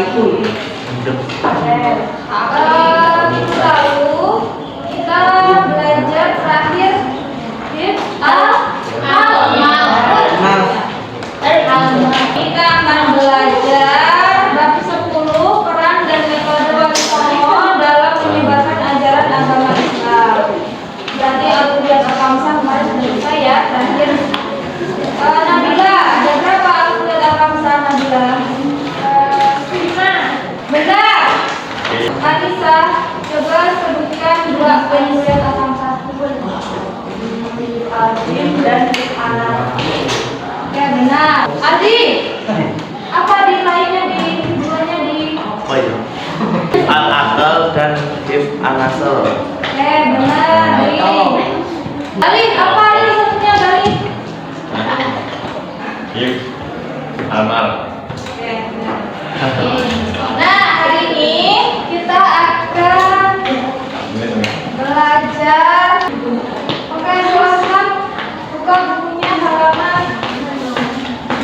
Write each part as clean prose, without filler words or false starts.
itu. Minggu lalu kita belajar terakhir kita akan belajar bab 10 peran dan metode Wali Songo dalam menyebarkan ajaran agama Islam. Berarti Al-Qur'an Al-Kamsah kemarin sudah selesai ya. Terakhir Nabila, ada berapa Al-Qur'an Al-Kamsah Nabila? 5. Benar. Anissa, coba sebutkan 2 penyebab Al-Kamsah. Al-Jin dan Anak. Oke, benar. Adi, apa di lainnya di apa itu? Al-Akal dan Hif Al-Asal. Oke, benar. Galih, apa ini satunya Galih? Hif Amal. Oke, benar. Nah, hari ini kita akan belajar. Oke, silahkan buka bukunya halaman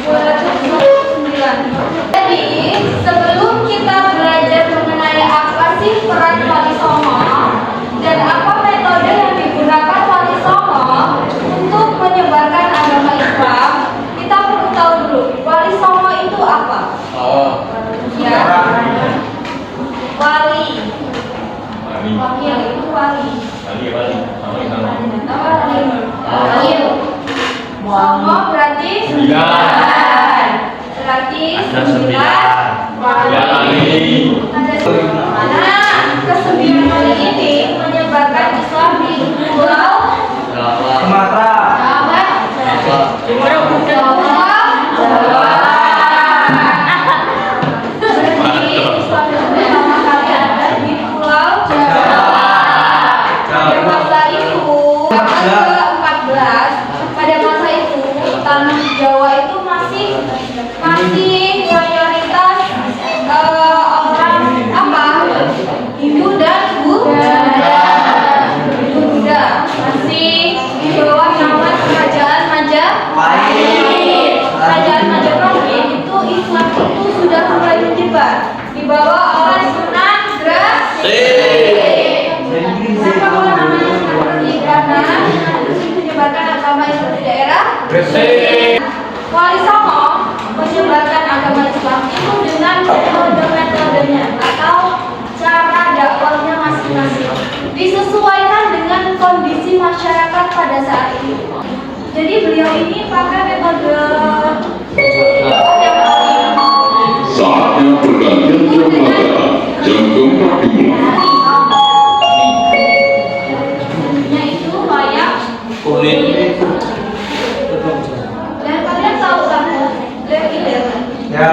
229. Jadi, sebelum kita belajar mengenai apa sih peran Wali Songo dan apa metode yang digunakan Wali Songo untuk menyebarkan agama Islam, kita perlu tahu dulu Wali Songo itu apa? Ya. Wali. Wakil itu wali. Songo berarti 9. Berarti 9 wali. Nah, ke-9 wali ini menyebarkan Islam di Pulau Sumatera. Jawa. Berarti Islam itu pertama kali ada di Pulau Jawa. Pada masa itu ke-14, pada masa itu tanah Jawa itu masih mayoritas orang apa? Hindu dan Buddha. Masih di bawah nama Kerajaan Majapahit. Kerajaan Majapahit itu Islam itu sudah mulai menyebar, dibawa oleh Sunan Gresik. Siapa namanya Sunan Gresik? Karena menyebarkan agama Islam di daerah Gresik. Wali Songo menyebarkan agama Islam itu dengan metode-metodenya atau cara dakwahnya masing-masing, disesuaikan dengan kondisi masyarakat pada saat itu. Jadi beliau ini pakai metode yang paling Saatnya pergantian jam mata, jam keempat dimulai. itu kayak Kulit. dan kalian tahu kan legiler. Ya.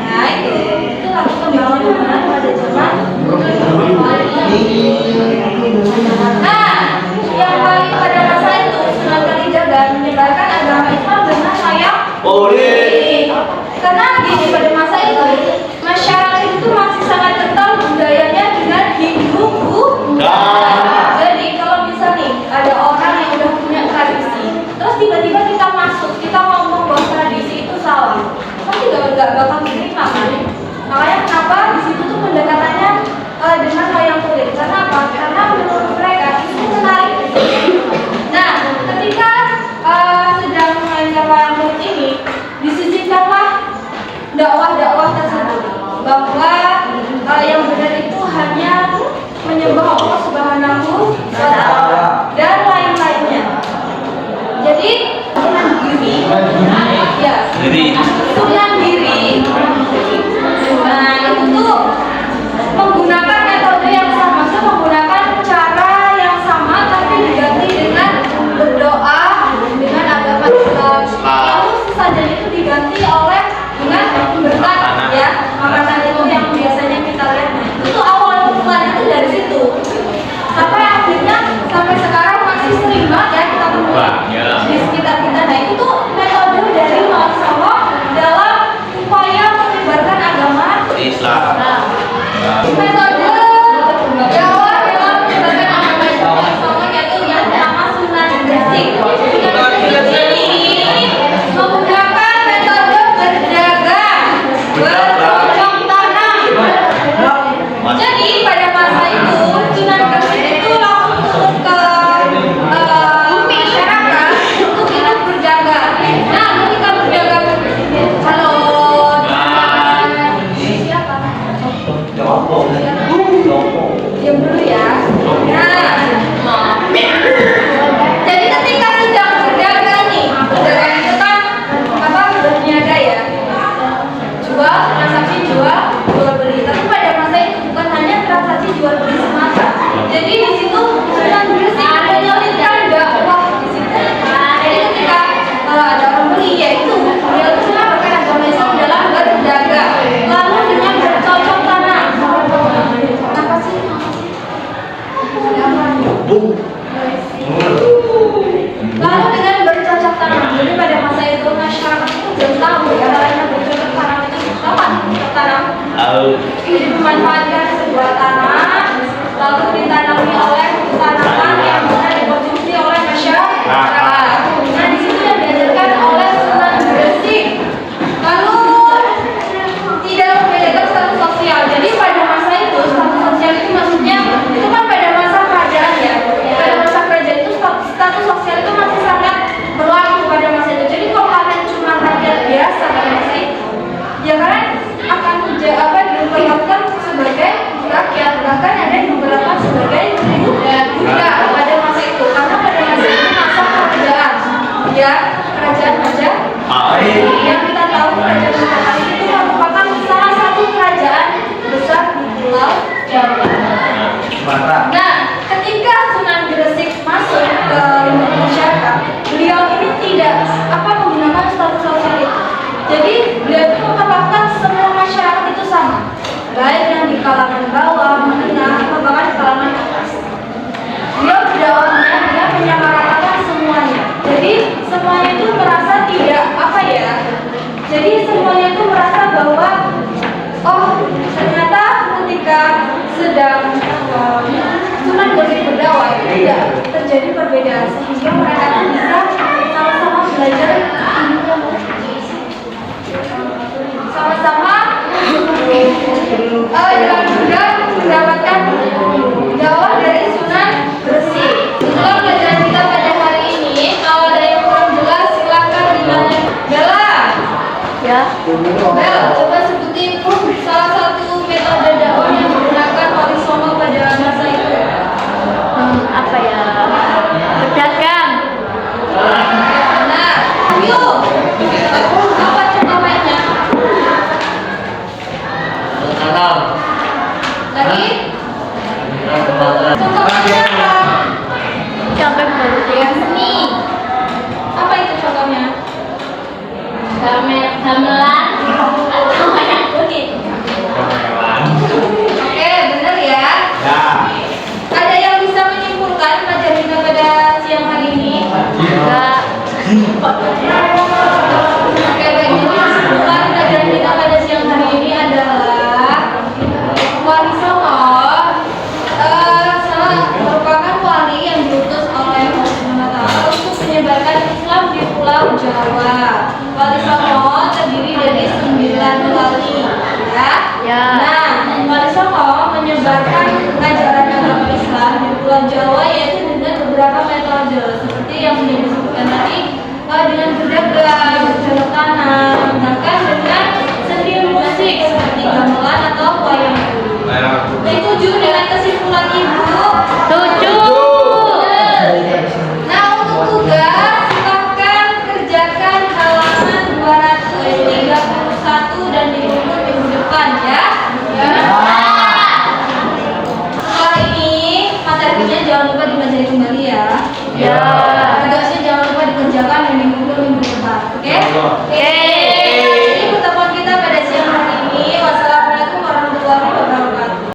Nah itu lagu kembangan pada zaman Nah, yang paling pada masa itu Sunan Kalijaga menyebarkan agama Islam dengan kayak Kulit. karena gini, pada masa itu masyarakat itu masih sangat kental budayanya dengan Hindu Buddha. Jadi kalau bisa nih ada orang yang udah punya tradisi, terus tiba-tiba kita masuk, kita ngomong bahwa tradisi itu salah, pasti nggak bakal diterima kan? Makanya kenapa di situ tuh pendekatannya dengan wayang kulit? Karena apa? Karena menurut mereka itu menarik. Nah, ketika sedang mengajar wayang kulit ini, disisipkanlah dakwah-dakwah tersebut bahwa yang benar itu hanya menyembah Allah Subhanahu wa Ta'ala dan lain-lainnya. Jadi sunan diri, ya, sunan diri. Nah itu tuh menggunakan metode yang sama, menggunakan cara yang sama tapi diganti dengan berdoa dengan agama Islam. Yang saja itu diganti oleh dengan berkat ya, makanan itu yang biasanya kita lihat. Itu awal mulanya itu dari situ. Sampai akhirnya sampai sekarang masih sering banget ya kita temukan di sekitar kita. Nah itu tuh metode dari Wali Songo dalam upaya menyebarkan agama Islam. Metode Jawa dalam menyebarkan agama Islam Wali Songo yaitu yang pertama Sunan Gresik. Sunan Gresik ini menggunakan metode berdagang. Diam dulu ya. Nah, jadi ketika sedang berdagang nih, berdagang itu kan apa berniaga ya, jual transaksi jual beli. Tapi pada masa itu bukan hanya transaksi jual beli semata. Jadi di situ Sunan Gresik menyelipkan dakwah di situ. Jadi ketika ada orang beli, yaitu beliau itu menerapkan agama Islam dalam berdagang, lalu dengan bercocok tanam. Apa sih? Lalu dengan bercocok tanam. Jadi pada masa itu masyarakat itu belum tahu ya karena bercocok tanam itu apa? Tanam. Jadi memanfaatkan sebuah tanah lalu ditanami oleh tanaman yang bisa dikonsumsi oleh masyarakat. Nah di situ yang diajarkan oleh Sunan Gresik. Lalu tidak membedakan status sosial. Jadi pada masa itu status sosial itu maksudnya itu kan pada masa kerajaan ya. Pada masa kerajaan itu status sosial itu masih sangat berlaku pada masa itu. Jadi kalau kalian cuma rakyat biasa pada masa itu, ya kalian akan diperlakukan sebagai rakyat, bahkan ada yang diperlakukan sebagai budak pada masa itu, karena pada masa itu masa kerajaan, ya kerajaan Majapahit. Yang kita tahu kerajaan Majapahit itu merupakan salah satu kerajaan besar di Pulau Jawa. Nah, ketika Sunan Gresik masuk ke lingkungan masyarakat, beliau ini tidak menggunakan status sosial itu. Jadi beliau itu memperlakukan semua masyarakat itu sama, baik yang di kalangan bawah, menengah, atau bahkan di kalangan atas. Beliau berdakwahnya dengan menyamaratakan semuanya. Jadi semuanya itu merasa tidak Jadi semuanya itu merasa bahwa ternyata ketika sedang Sunan Gresik berdakwah itu tidak terjadi perbedaan, sehingga mereka bisa sama-sama belajar sama-sama dalam juga mendapatkan dakwah dari Sunan Gresik. Setelah pelajaran kita pada hari ini, kalau ada yang kurang jelas silakan ditanya. Bella, ya. Bella, coba sebutin salah satu metode dakwah yang digunakan Wali Songo pada masa itu. Apa ya? Berdagang. Nah, yuk. Apa contohnya? Tanam. Lagi? Contohnya apa? Contoh Dengan seni. Apa itu contohnya? gamelan atau wayang kulit. Oke, benar ya. Ada yang bisa menyimpulkan pelajaran kita pada siang hari ini? Enggak. Oke, baik. Jadi kesimpulan pelajaran kita pada siang hari ini adalah Wali Songo merupakan wali yang diutus oleh Allah Subhanahu wa Ta'ala untuk menyebarkan Islam di Pulau Jawa. Wali Songo terdiri dari 9 wali, ya. Ya. Nah,